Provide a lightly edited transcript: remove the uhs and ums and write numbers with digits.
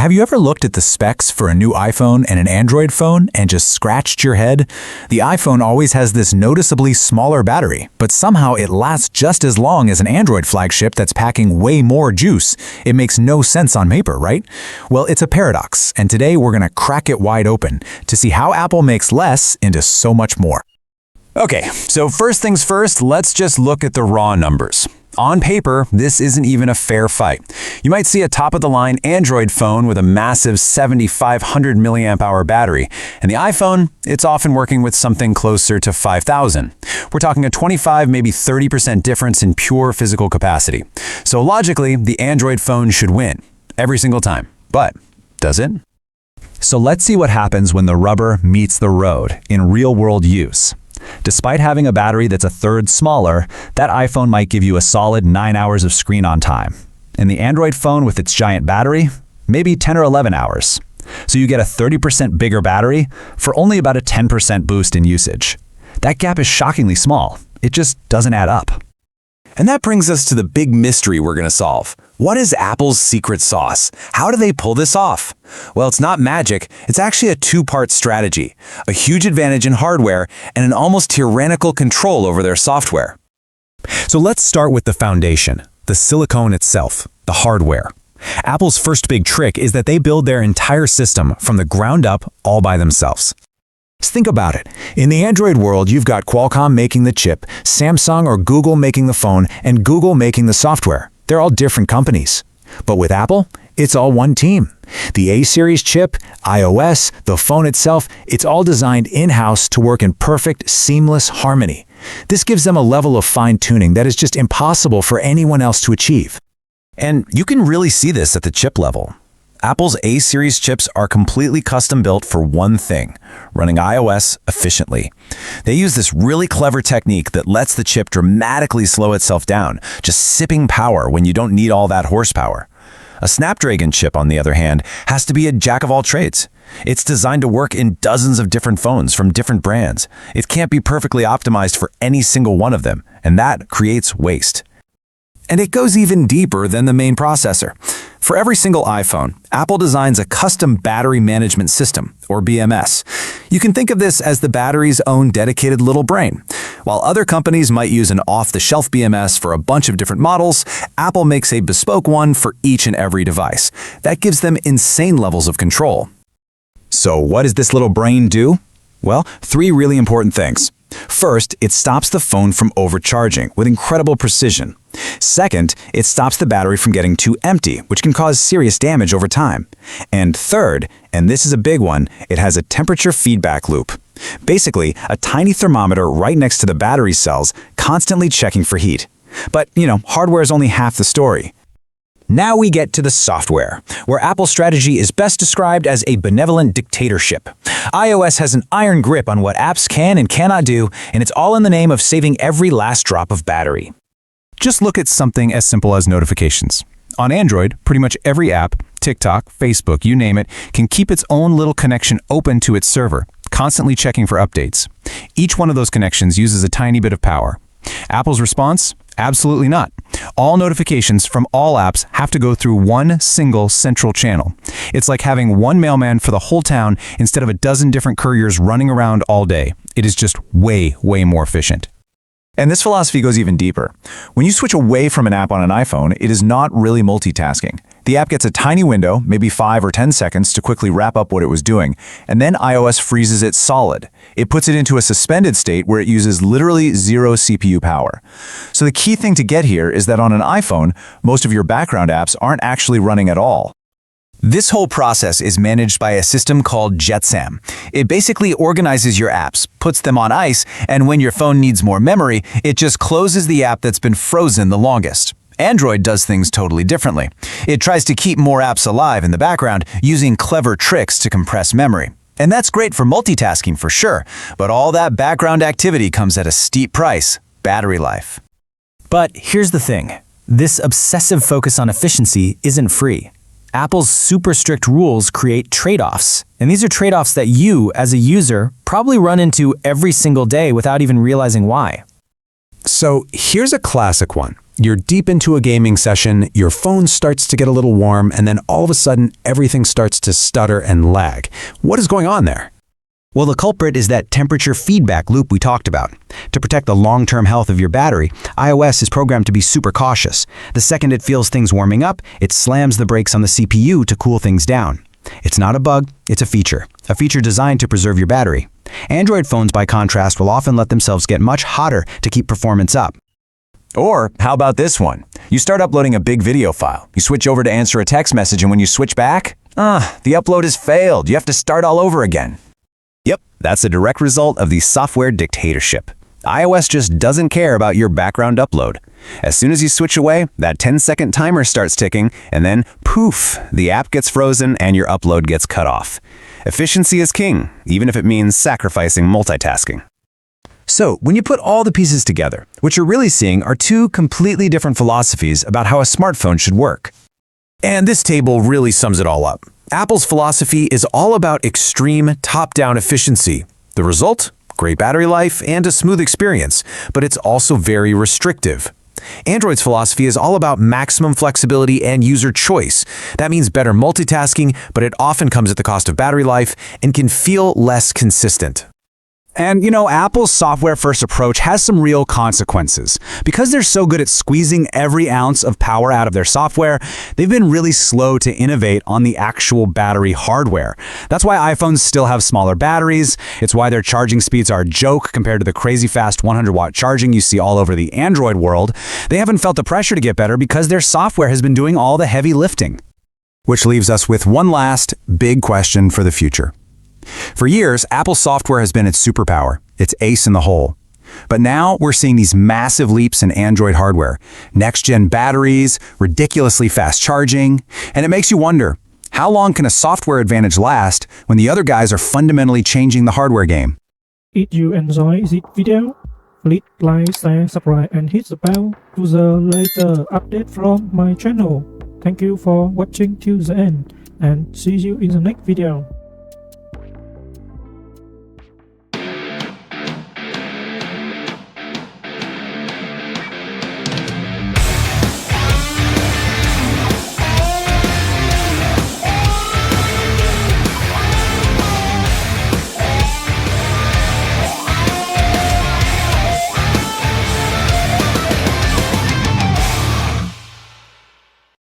have you ever looked at the specs for a new iPhone and an Android phone and just scratched your head? The iPhone always has this noticeably smaller battery, but somehow it lasts just as long as an Android flagship that's packing way more juice. It makes no sense on paper, right? Well, it's a paradox, and today we're going to crack it wide open to see how Apple makes less into so much more. Okay, so first things first, let's just look at the raw numbers. On paper, this isn't even a fair fight. You might see a top-of-the-line Android phone with a massive 7,500 milliamp hour battery, and the iPhone, it's often working with something closer to 5,000. We're talking a 25, maybe 30% difference in pure physical capacity. So logically, the Android phone should win, every single time. But does it? So let's see what happens when the rubber meets the road in real-world use. Despite having a battery that's a third smaller, that iPhone might give you a solid 9 hours of screen on time. And the Android phone with its giant battery, maybe 10 or 11 hours. So you get a 30% bigger battery for only about a 10% boost in usage. That gap is shockingly small. It just doesn't add up. And that brings us to the big mystery we're going to solve. What is Apple's secret sauce? How do they pull this off? Well, it's not magic. It's actually a two-part strategy, a huge advantage in hardware and an almost tyrannical control over their software. So let's start with the foundation, the silicone itself, the hardware. Apple's first big trick is that they build their entire system from the ground up all by themselves. Think about it. In the Android world, you've got Qualcomm making the chip, Samsung or Google making the phone, and Google making the software. They're all different companies. But with Apple, it's all one team. The A-series chip, iOS, the phone itself, it's all designed in-house to work in perfect, seamless harmony. This gives them a level of fine-tuning that is just impossible for anyone else to achieve. And you can really see this at the chip level. Apple's A-series chips are completely custom-built for one thing, running iOS efficiently. They use this really clever technique that lets the chip dramatically slow itself down, just sipping power when you don't need all that horsepower. A Snapdragon chip, on the other hand, has to be a jack-of-all-trades. It's designed to work in dozens of different phones from different brands. It can't be perfectly optimized for any single one of them, and that creates waste. And it goes even deeper than the main processor. For every single iPhone, Apple designs a custom battery management system, or BMS. You can think of this as the battery's own dedicated little brain. While other companies might use an off-the-shelf BMS for a bunch of different models, Apple makes a bespoke one for each and every device. That gives them insane levels of control. So what does this little brain do? Well, three really important things. First, it stops the phone from overcharging with incredible precision. Second, it stops the battery from getting too empty, which can cause serious damage over time. And third, and this is a big one, it has a temperature feedback loop. Basically, a tiny thermometer right next to the battery cells, constantly checking for heat. But, hardware is only half the story. Now we get to the software, where Apple's strategy is best described as a benevolent dictatorship. iOS has an iron grip on what apps can and cannot do, and it's all in the name of saving every last drop of battery. Just look at something as simple as notifications. On Android, pretty much every app, TikTok, Facebook, you name it, can keep its own little connection open to its server, constantly checking for updates. Each one of those connections uses a tiny bit of power. Apple's response? Absolutely not. All notifications from all apps have to go through one single central channel. It's like having one mailman for the whole town instead of a dozen different couriers running around all day. It is just way, way more efficient. And this philosophy goes even deeper. When you switch away from an app on an iPhone, it is not really multitasking. The app gets a tiny window, maybe 5 or 10 seconds, to quickly wrap up what it was doing, and then iOS freezes it solid. It puts it into a suspended state where it uses literally zero CPU power. So the key thing to get here is that on an iPhone, most of your background apps aren't actually running at all. This whole process is managed by a system called JetSam. It basically organizes your apps, puts them on ice, and when your phone needs more memory, it just closes the app that's been frozen the longest. Android does things totally differently. It tries to keep more apps alive in the background using clever tricks to compress memory. And that's great for multitasking for sure, but all that background activity comes at a steep price: battery life. But here's the thing. This obsessive focus on efficiency isn't free. Apple's super strict rules create trade-offs, and these are trade-offs that you, as a user, probably run into every single day without even realizing why. So here's a classic one. You're deep into a gaming session, your phone starts to get a little warm, and then all of a sudden, everything starts to stutter and lag. What is going on there? Well, the culprit is that temperature feedback loop we talked about. To protect the long-term health of your battery, iOS is programmed to be super cautious. The second it feels things warming up, it slams the brakes on the CPU to cool things down. It's not a bug, it's a feature designed to preserve your battery. Android phones, by contrast, will often let themselves get much hotter to keep performance up. Or how about this one? You start uploading a big video file. You switch over to answer a text message, and when you switch back, the upload has failed. You have to start all over again. Yep, that's a direct result of the software dictatorship. iOS just doesn't care about your background upload. As soon as you switch away, that 10-second timer starts ticking, and then poof, the app gets frozen and your upload gets cut off. Efficiency is king, even if it means sacrificing multitasking. So, when you put all the pieces together, what you're really seeing are two completely different philosophies about how a smartphone should work. And this table really sums it all up. Apple's philosophy is all about extreme top-down efficiency. The result? Great battery life and a smooth experience, but it's also very restrictive. Android's philosophy is all about maximum flexibility and user choice. That means better multitasking, but it often comes at the cost of battery life and can feel less consistent. And, Apple's software-first approach has some real consequences. Because they're so good at squeezing every ounce of power out of their software, they've been really slow to innovate on the actual battery hardware. That's why iPhones still have smaller batteries. It's why their charging speeds are a joke compared to the crazy fast 100-watt charging you see all over the Android world. They haven't felt the pressure to get better because their software has been doing all the heavy lifting. Which leaves us with one last big question for the future. For years, Apple software has been its superpower, its ace in the hole. But now we're seeing these massive leaps in Android hardware, next-gen batteries, ridiculously fast charging, and it makes you wonder, how long can a software advantage last when the other guys are fundamentally changing the hardware game? If you enjoy this video, please like, share, subscribe, and hit the bell to the later update from my channel. Thank you for watching till the end, and see you in the next video.